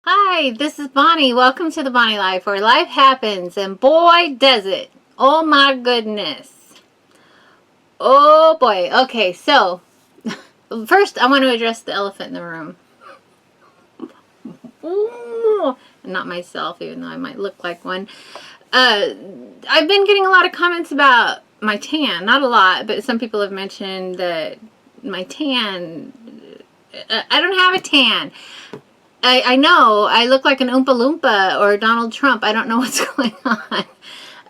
Hi, this is Bonnie. Welcome to the Bonnie Life, where life happens, and boy, does it. Oh my goodness. Oh boy. Okay, so first I want to address the elephant in the room. Ooh, not myself, even though I might look like one. Uh, I've been getting a lot of comments about my tan. Not a lot, but some people have mentioned that my tan. I don't have a tan. I know I look like an Oompa Loompa or Donald Trump. I don't know what's going on.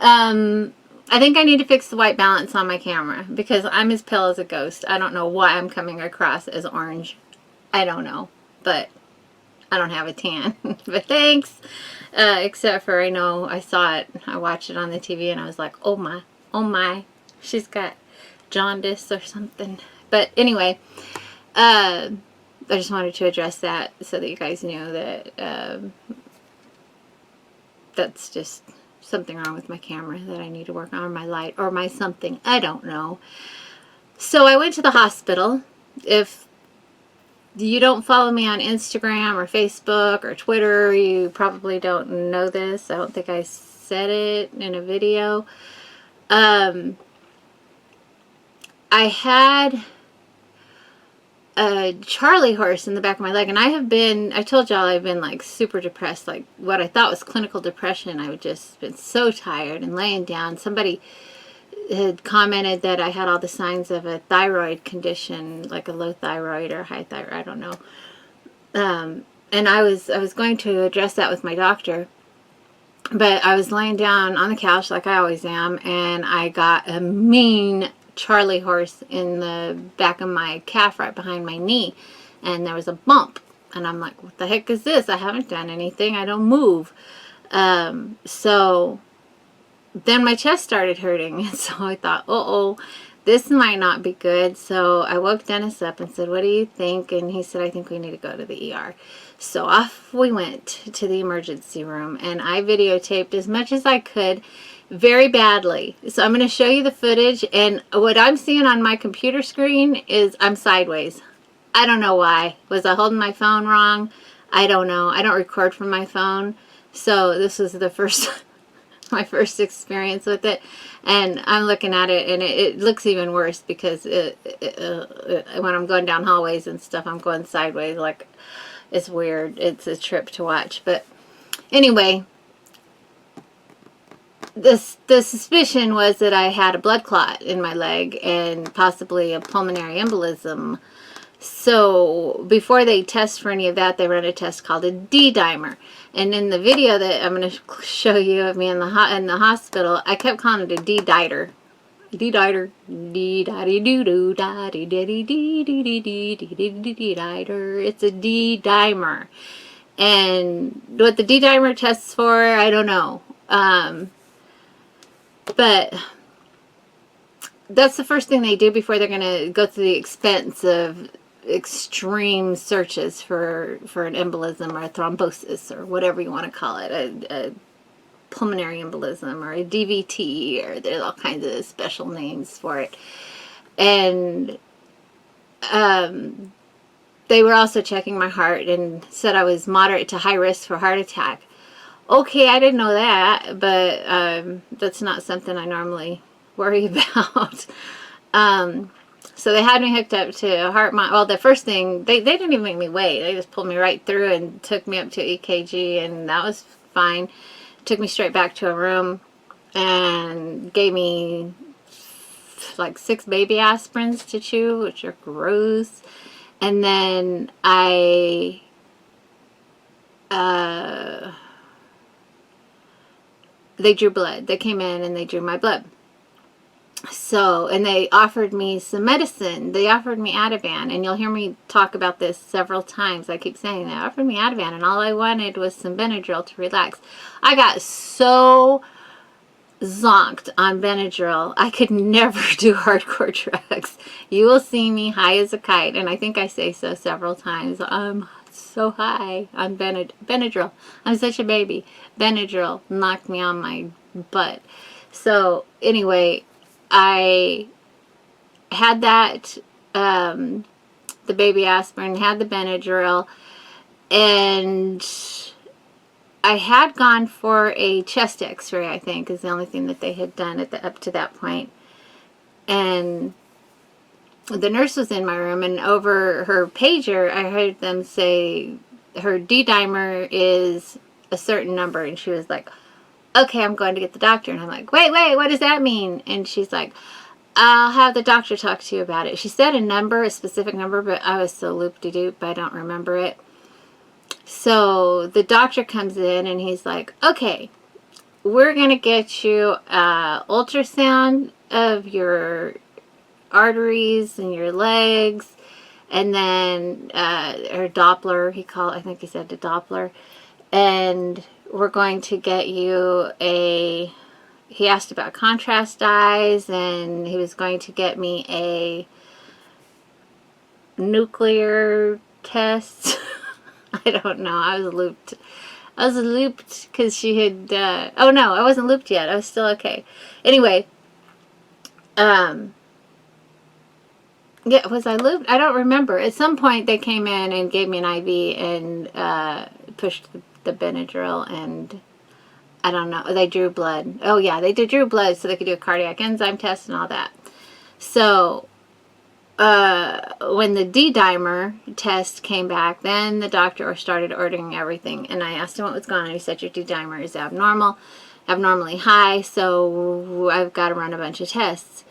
I think I need to fix the white balance on my camera because I'm as pale as a ghost. I don't know why I'm coming across as orange. I don't know, but I don't have a tan. But thanks. Except for I know I saw it. I watched it on the TV and I was like, oh my, she's got jaundice or something. But anyway, I just wanted to address that so that you guys knew that that's just something wrong with my camera that I need to work on, or my light, or my something. I don't know. So I went to the hospital. If you don't follow me on Instagram or Facebook or Twitter, you probably don't know this. I don't think I said it in a video. I had a Charlie horse in the back of my leg, and I told y'all I've been like super depressed, like what I thought was clinical depression. I would just been so tired and laying down. Somebody had commented that I had all the signs of a thyroid condition, like a low thyroid or high thyroid, I don't know. And I was going to address that with my doctor, but I was laying down on the couch like I always am, and I got a mean Charlie horse in the back of my calf right behind my knee, and there was a bump, and I'm like, what the heck is this? I haven't done anything. I don't move. So then my chest started hurting, and so I thought, uh-oh, this might not be good. So I woke Dennis up and said, what do you think? And he said, I think we need to go to the ER. So off we went to the emergency room, and I videotaped as much as I could, very badly. So I'm going to show you the footage, and what I'm seeing on my computer screen is I'm sideways. I don't know why. Was I holding my phone wrong? I don't know. I don't record from my phone. So this was the first my first experience with it, and I'm looking at it, and it looks even worse because when I'm going down hallways and stuff, I'm going sideways. Like, it's weird. It's a trip to watch. But anyway, the suspicion was that I had a blood clot in my leg and possibly a pulmonary embolism. So before they test for any of that, they run a test called a D-dimer. And in the video that I'm going to show you of me in the hospital, I kept calling it a D-diter. D-diter, D-diddy-doo-doo, D-diddy-dee-dee-dee-dee-dee-dee-dee-diter. It's a D-dimer. And what the D-dimer tests for, I don't know. But that's the first thing they do before they're going to go through the expense of extreme searches for an embolism or a thrombosis or whatever you want to call it, a pulmonary embolism or a DVT, or there's all kinds of special names for it. And they were also checking my heart and said I was moderate to high risk for heart attack. Okay, I didn't know that, but that's not something I normally worry about. So they had me hooked up to a heart monitor. Well, the first thing, they didn't even make me wait. They just pulled me right through and took me up to EKG, and that was fine. Took me straight back to a room and gave me like 6 baby aspirins to chew, which are gross. And then they drew blood. They came in and they drew my blood. So, and they offered me some medicine. They offered me Ativan, and you'll hear me talk about this several times. I keep saying they offered me Ativan, and all I wanted was some Benadryl to relax. I got so zonked on Benadryl, I could never do hardcore drugs. You will see me high as a kite, and I think I say so several times. I'm so high on Benadryl. I'm such a baby. Benadryl knocked me on my butt. So anyway, I had that, the baby aspirin, had the Benadryl, and I had gone for a chest x-ray, I think, is the only thing that they had done up to that point. And the nurse was in my room, and over her pager, I heard them say her D-dimer is a certain number. And she was like, okay, I'm going to get the doctor. And I'm like, wait, what does that mean? And she's like, I'll have the doctor talk to you about it. She said a specific number, but I was so loop-de-doop, I don't remember it. So the doctor comes in and he's like, okay, we're going to get you an ultrasound of your arteries and your legs, and then or Doppler, I think he said the Doppler, and we're going to get you he asked about contrast dyes, and he was going to get me a nuclear test. I don't know. I was looped because she had, oh no, I wasn't looped yet. I was still okay. Anyway, yeah, was I looped? I don't remember. At some point they came in and gave me an IV and pushed the Benadryl, and I don't know, they drew blood. Oh yeah, they drew blood so they could do a cardiac enzyme test and all that. So when the D-dimer test came back, then the doctor started ordering everything, and I asked him what was going on. He said, your D-dimer is abnormally high, so I've got to run a bunch of tests.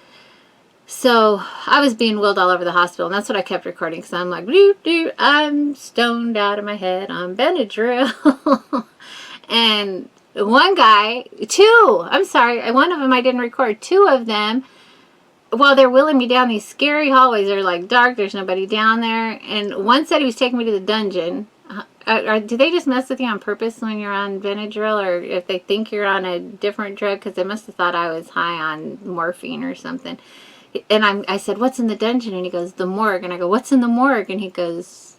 So I was being wheeled all over the hospital, and that's what I kept recording, because I'm like, I'm stoned out of my head on Benadryl. And one guy, one of them I didn't record. Two of them, while they're wheeling me down these scary hallways, they're like dark, there's nobody down there, and one said he was taking me to the dungeon. Do they just mess with you on purpose when you're on Benadryl, or if they think you're on a different drug? Because they must have thought I was high on morphine or something. And I said, what's in the dungeon? And he goes, the morgue. And I go, what's in the morgue? And he goes,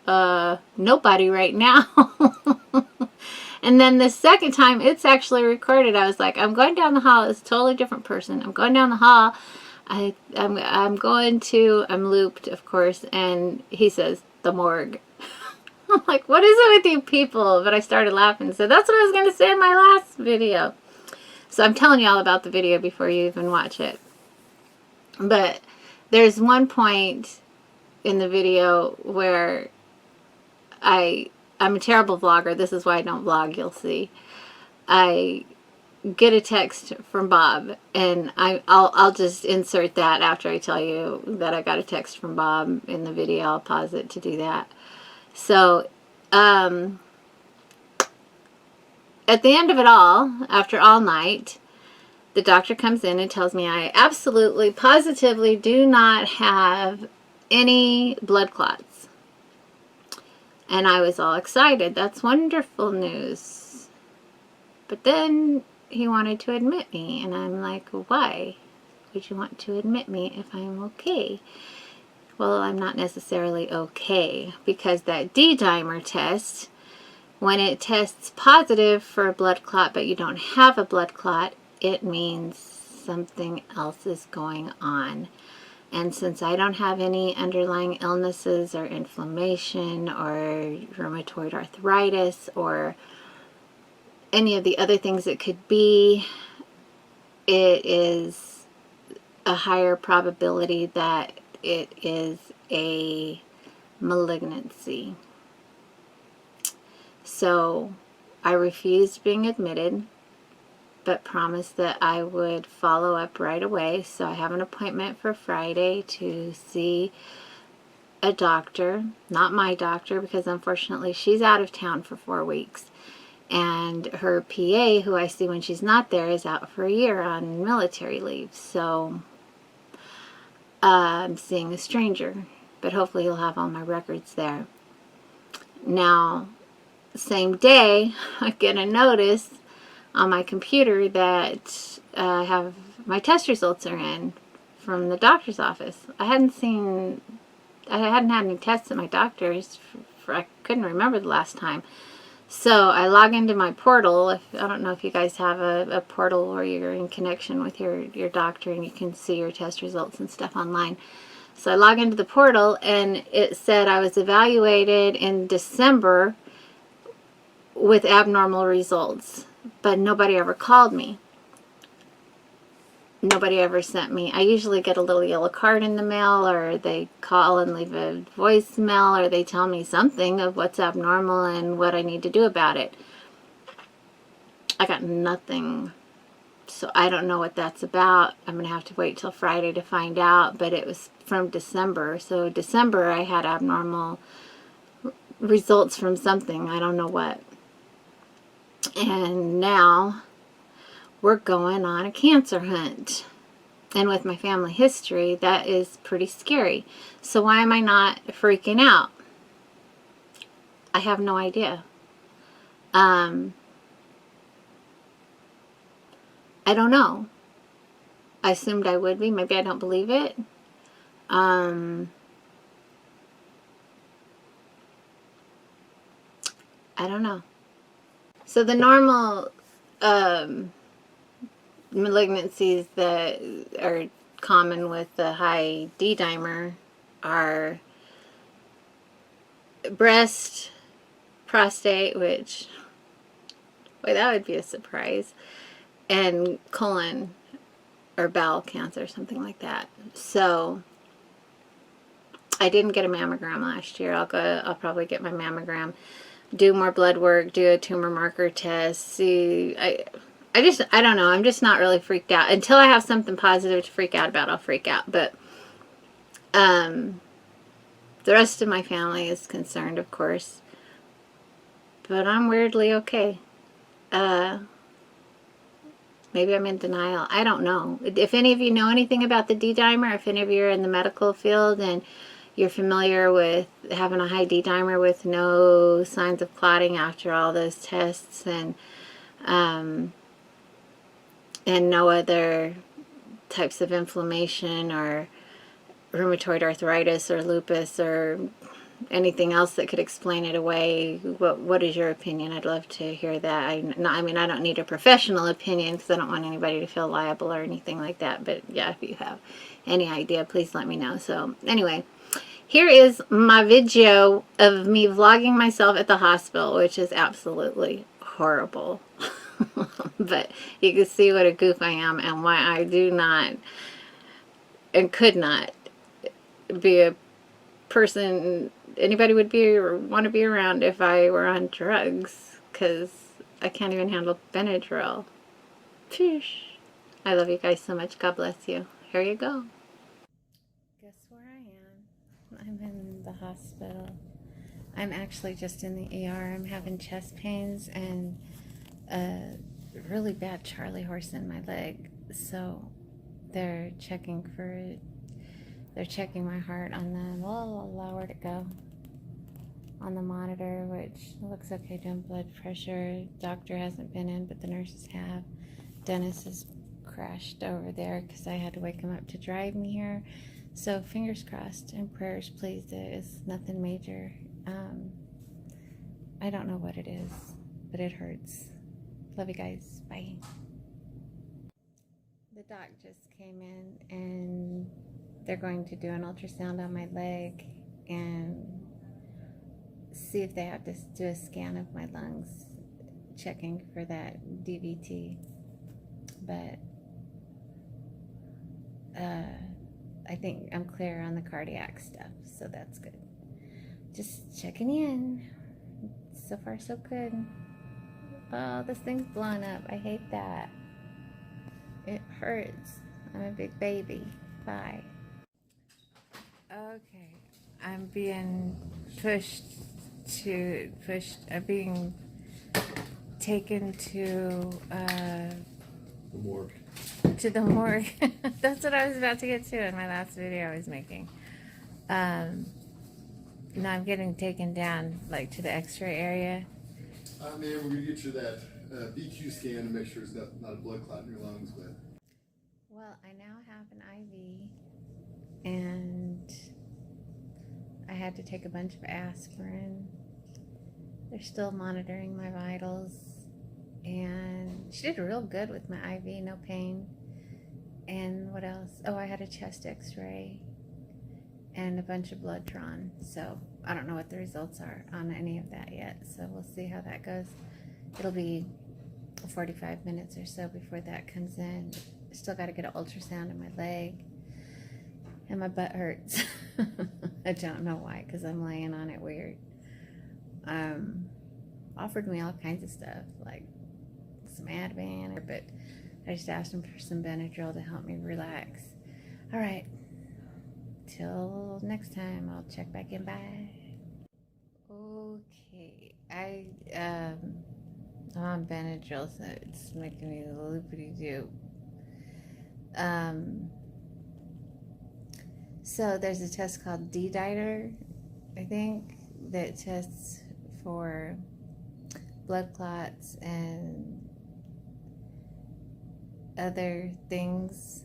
nobody right now. And then the second time, it's actually recorded. I was like, I'm going down the hall. It's a totally different person. I'm going down the hall. I'm looped, of course. And he says, the morgue. I'm like, what is it with you people? But I started laughing. So that's what I was going to say in my last video. So I'm telling you all about the video before you even watch it. But there's one point in the video where I'm a terrible vlogger. This is why I don't vlog, you'll see. I get a text from Bob, and I'll just insert that after I tell you that I got a text from Bob in the video. I'll pause it to do that. So, at the end of it all, after all night, the doctor comes in and tells me I absolutely, positively do not have any blood clots. And I was all excited. That's wonderful news. But then he wanted to admit me, and I'm like, why would you want to admit me if I'm okay? Well, I'm not necessarily okay, because that D-dimer test, when it tests positive for a blood clot but you don't have a blood clot, it means something else is going on. And since I don't have any underlying illnesses or inflammation or rheumatoid arthritis or any of the other things it could be, it is a higher probability that it is a malignancy. So I refused being admitted, but promised that I would follow up right away. So I have an appointment for Friday to see a doctor, not my doctor, because unfortunately she's out of town for 4 weeks. And her PA, who I see when she's not there, is out for a year on military leave. So I'm seeing a stranger, but hopefully he'll have all my records there. Now, same day, I get a notice on my computer that my test results are in from the doctor's office. I hadn't had any tests at my doctor's I couldn't remember the last time. So I log into my portal. I don't know if you guys have a portal where you're in connection with your doctor and you can see your test results and stuff online. So I log into the portal, and it said I was evaluated in December with abnormal results, but nobody ever called me. Nobody ever sent me. I usually get a little yellow card in the mail, or they call and leave a voicemail, or they tell me something of what's abnormal and what I need to do about it. I got nothing. So I don't know what that's about. I'm going to have to wait till Friday to find out, but it was from December. So December I had abnormal results from something. I don't know what. And now we're going on a cancer hunt. And with my family history, that is pretty scary. So why am I not freaking out? I have no idea. I don't know. I assumed I would be. Maybe I don't believe it. I don't know. So the normal malignancies that are common with the high D dimer are breast, prostate, which, boy, that would be a surprise, and colon or bowel cancer, something like that. So I didn't get a mammogram last year. I'll probably get my mammogram, do more blood work, do a tumor marker test, see. I don't know. I'm just not really freaked out. Until I have something positive to freak out about, I'll freak out. But the rest of my family is concerned, of course. But I'm weirdly okay. Maybe I'm in denial. I don't know. If any of you know anything about the D dimer, if any of you are in the medical field and you're familiar with having a high D dimer with no signs of clotting after all those tests, and no other types of inflammation or rheumatoid arthritis or lupus or anything else that could explain it away, what is your opinion? I'd love to hear that. I mean, I don't need a professional opinion because I don't want anybody to feel liable or anything like that. But yeah, if you have any idea, please let me know. So anyway, here is my video of me vlogging myself at the hospital, which is absolutely horrible. But you can see what a goof I am and why I do not and could not be a person anybody would be or want to be around if I were on drugs, because I can't even handle Benadryl. Phew. I love you guys so much. God bless you. Here you go. Guess where I am? I'm in the hospital. I'm actually just in the ER. I'm having chest pains and a really bad Charlie horse in my leg. So they're checking my heart on the, well, where'd it go? On the monitor, which looks okay, doing blood pressure. Doctor hasn't been in, but the nurses have. Dennis has crashed over there because I had to wake him up to drive me here. So fingers crossed and prayers, please. It's nothing major. I don't know what it is, but it hurts. Love you guys. Bye. The doc just came in and they're going to do an ultrasound on my leg and see if they have to do a scan of my lungs, checking for that DVT. But I think I'm clear on the cardiac stuff, so that's good. Just checking in. So far, so good. Oh, this thing's blowing up. I hate that. It hurts. I'm a big baby. Bye. Okay, I'm being being taken to the morgue. To the morgue. That's what I was about to get to in my last video I was making. Now I'm getting taken down, like, to the x-ray area. Man, we're going to get you that BQ scan to make sure it's not a blood clot in your lungs. But well, I now have an IV, and I had to take a bunch of aspirin. They're still monitoring my vitals, and she did real good with my IV, no pain. And what else? Oh, I had a chest x-ray and a bunch of blood drawn. So I don't know what the results are on any of that yet, so we'll see how that goes. It'll be 45 minutes or so before that comes in. Still got to get an ultrasound in my leg, and my butt hurts. I don't know why, because I'm laying on it weird. Offered me all kinds of stuff, like some Ativan, but I just asked him for some Benadryl to help me relax. All right, till next time, I'll check back in. Bye. Okay, I'm on Benadryl, so it's making me loopity-doo. So there's a test called D-dimer, I think, that tests for blood clots and other things.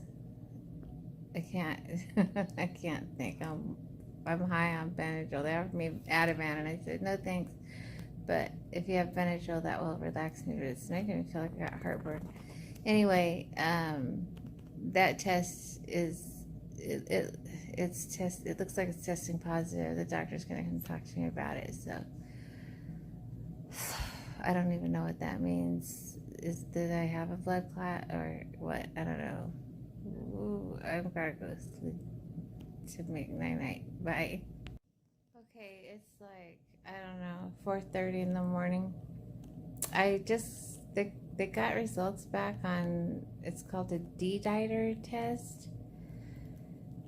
I can't I can't think. I'm high on Benadryl. They offered me Ativan, and I said no thanks. But if you have Benadryl, that will relax me. But it's making me feel like I got heartburn. Anyway, that test is it looks like it's testing positive. The doctor's gonna come talk to me about it. So I don't even know what that means. Did I have a blood clot or what? I don't know. Ooh, I'm gonna go sleep to make night. Bye. Okay, it's like, I don't know, 4:30 in the morning. They got results back on, it's called a D-dimer test.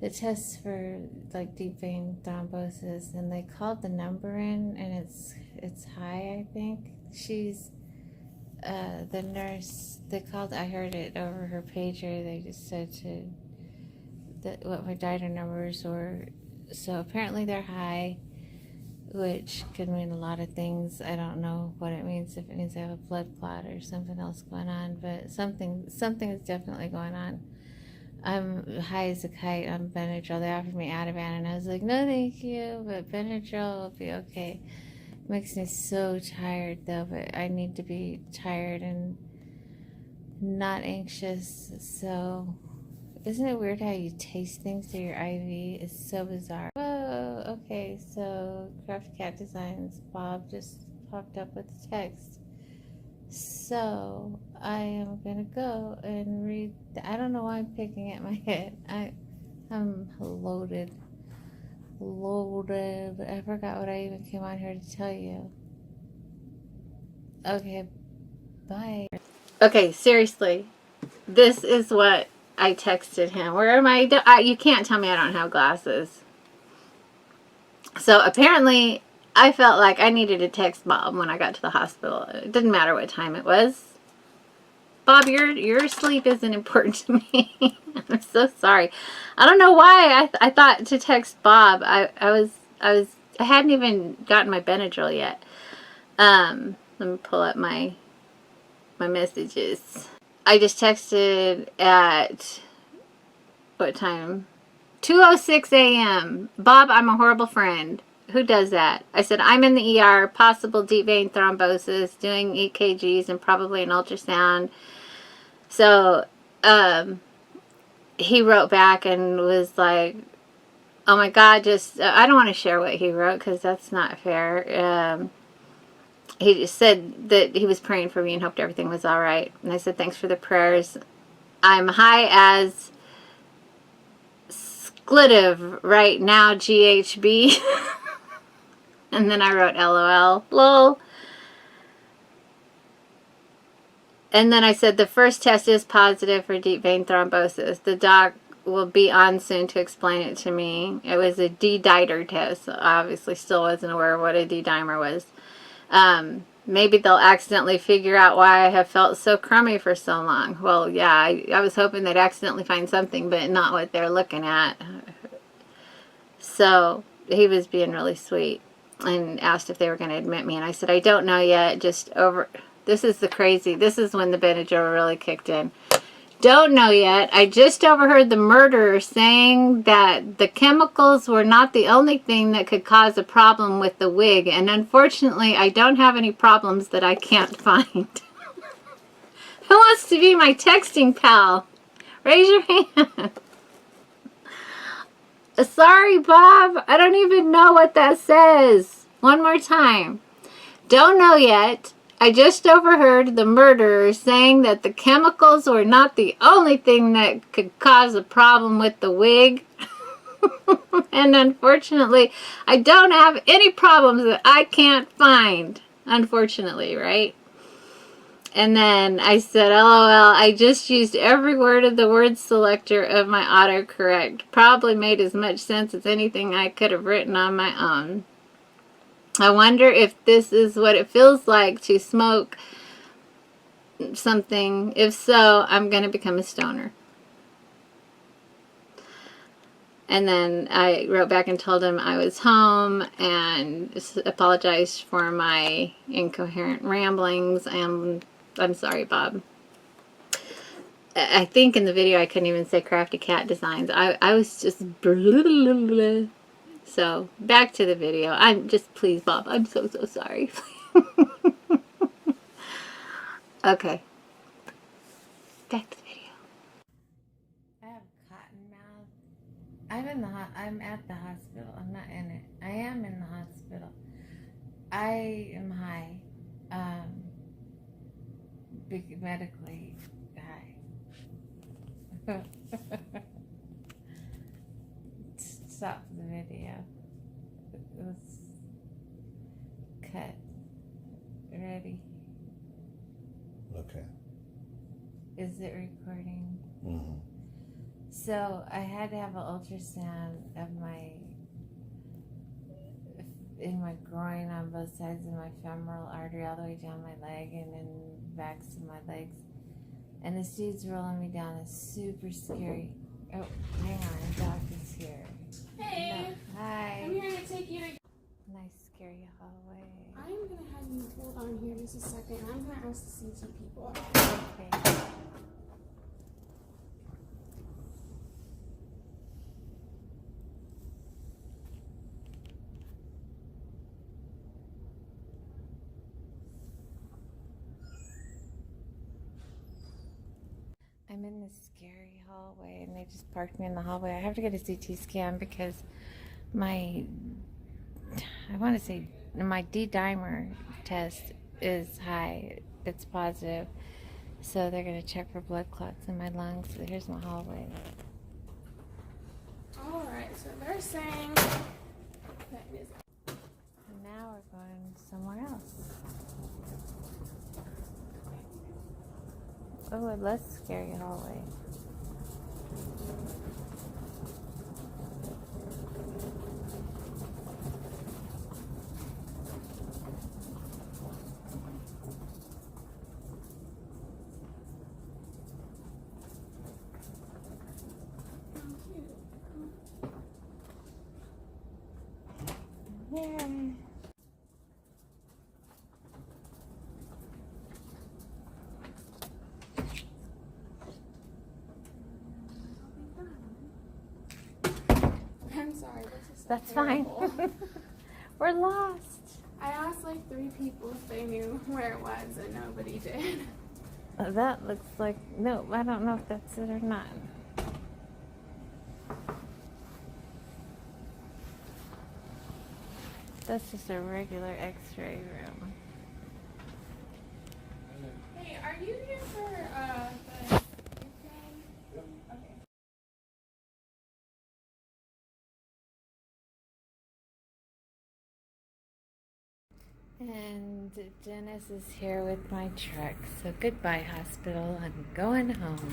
The test for like deep vein thrombosis, and they called the number in, and it's high, I think. She's the nurse, I heard it over her pager. They just said what my dimer numbers were. So apparently they're high, which could mean a lot of things. I don't know what it means, if it means I have a blood clot or something else going on, but something is definitely going on. I'm high as a kite on Benadryl. They offered me Ativan, and I was like, no thank you, but Benadryl will be okay. It makes me so tired though, but I need to be tired and not anxious. So isn't it weird how you taste things through your IV? It's so bizarre. Whoa, okay, so Craft Cat Designs, Bob just popped up with a text. So I am gonna go and read. I don't know why I'm picking at my head. I'm loaded. I forgot what I even came on here to tell you. Okay, bye. Okay, seriously, this is what I texted him. Where am I? You can't tell me I don't have glasses. So apparently, I felt like I needed to text Bob when I got to the hospital. It didn't matter what time it was. Bob, your sleep isn't important to me. I'm so sorry. I don't know why I thought to text Bob. I hadn't even gotten my Benadryl yet. Let me pull up my messages. I just texted at what time? 2:06 a.m. Bob, I'm a horrible friend. Who does that? I said, I'm in the ER, possible deep vein thrombosis, doing EKGs and probably an ultrasound. So, he wrote back and was like, oh my God, I don't want to share what he wrote because that's not fair. He just said that he was praying for me and hoped everything was all right. And I said, thanks for the prayers. I'm high as Splitiv right now, GHB. And then I wrote LOL, lol. And then I said the first test is positive for deep vein thrombosis. The doc will be on soon to explain it to me. It was a D-dimer test. So I obviously still wasn't aware of what a D-dimer was. Maybe they'll accidentally figure out why I have felt so crummy for so long. Well, yeah, I was hoping they'd accidentally find something, but not what they're looking at. So he was being really sweet and asked if they were going to admit me. And I said, I don't know yet. This is when the Benadryl really kicked in. Don't know yet. I just overheard the murderer saying that the chemicals were not the only thing that could cause a problem with the wig. And unfortunately, I don't have any problems that I can't find. Who wants to be my texting pal? Raise your hand. Sorry, Bob. I don't even know what that says. One more time. Don't know yet. I just overheard the murderer saying that the chemicals were not the only thing that could cause a problem with the wig. And unfortunately, I don't have any problems that I can't find. Unfortunately, right? And then I said, LOL, I just used every word of the word selector of my autocorrect. Probably made as much sense as anything I could have written on my own. I wonder if this is what it feels like to smoke something. If so, I'm going to become a stoner. And then I wrote back and told him I was home and apologized for my incoherent ramblings. And I'm sorry, Bob. I think in the video I couldn't even say Crafty Cat Designs. I was just blah, blah, blah, blah. So back to the video. I'm just, please, Bob, I'm so sorry. Okay, back to the video. I have cotton mouth. I'm at the hospital. I'm not in it. I am in the hospital. I am high. Big medically high. Stop the video. Let's cut. Ready? Okay. Is it recording? Mm-hmm. So I had to have an ultrasound of in my groin on both sides of my femoral artery all the way down my leg and then backs of my legs. And this dude's rolling me down. It's super scary. Oh, hang on, the doctor's here. Hey! No, hi. I'm here to take you to... Nice scary hallway. I'm gonna have you hold on here just a second. I'm gonna ask the CT people. Okay. I'm in this scary hallway and they just parked me in the hallway. I have to get a CT scan because my D-dimer test is high. It's positive. So they're going to check for blood clots in my lungs. So here's my hallway. Alright, so they're saying that is... And now we're going somewhere else. Oh, a less scary hallway. Yeah. I'm sorry, this is so That's terrible. fine. We're lost. I asked like 3 people if they knew where it was and nobody did. That looks like, no, I don't know if that's it or not. That's just a regular x-ray room. Hey, are you here for the exam? Okay. And Dennis is here with my truck. So goodbye, hospital. I'm going home.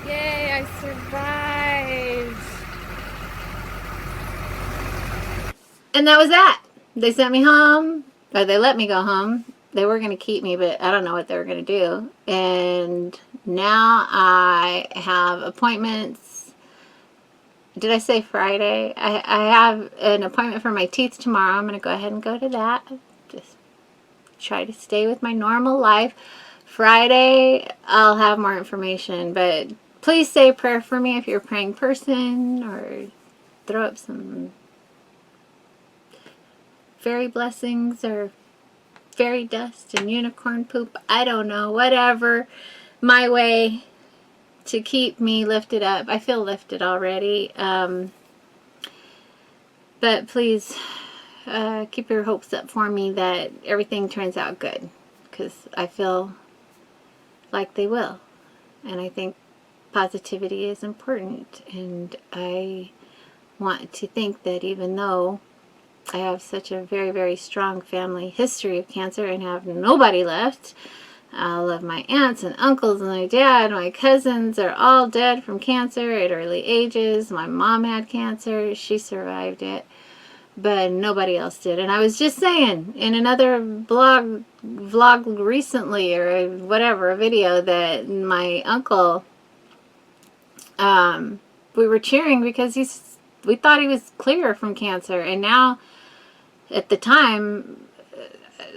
Yay, I survived. And that was that. They sent me home, or they let me go home. They were going to keep me, but I don't know what they were going to do. And now I have appointments. Did I say Friday? I have an appointment for my teeth tomorrow. I'm going to go ahead and go to that. Just try to stay with my normal life. Friday, I'll have more information, but please say a prayer for me if you're a praying person, or throw up some fairy blessings or fairy dust and unicorn poop. I don't know. Whatever. My way to keep me lifted up. I feel lifted already. But please keep your hopes up for me that everything turns out good, because I feel like they will. And I think positivity is important, and I want to think that even though I have such a very, very strong family history of cancer and have nobody left, all of my aunts and uncles and my dad, my cousins are all dead from cancer at early ages. My mom had cancer. She survived it, but nobody else did. And I was just saying in another vlog recently, or whatever, a video, that my uncle, we were cheering because we thought he was clear from cancer. And now, at the time,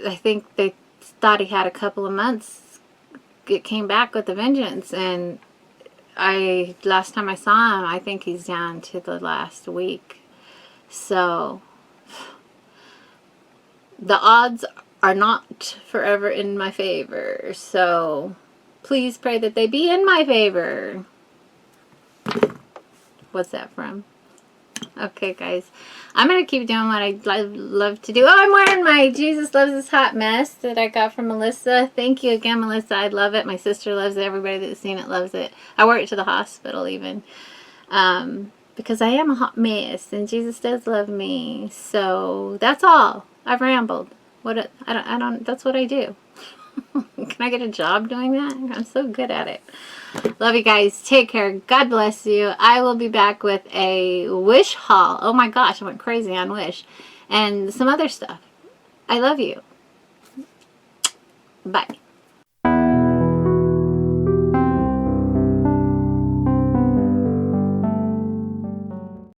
I think they thought he had a couple of months. It came back with a vengeance. And last time I saw him, I think he's down to the last week. So the odds are not forever in my favor. So please pray that they be in my favor. What's that from? Okay, guys. I'm going to keep doing what I love to do. Oh, I'm wearing my Jesus Loves This Hot Mess that I got from Melissa. Thank you again, Melissa. I love it. My sister loves it. Everybody that's seen it loves it. I wore it to the hospital even. Because I am a hot mess, and Jesus does love me. So that's all. I've rambled. I don't. That's what I do. Can I get a job doing that? I'm so good at it. Love you guys. Take care. God bless you. I will be back with a Wish haul. Oh my gosh, I went crazy on Wish. And some other stuff. I love you. Bye.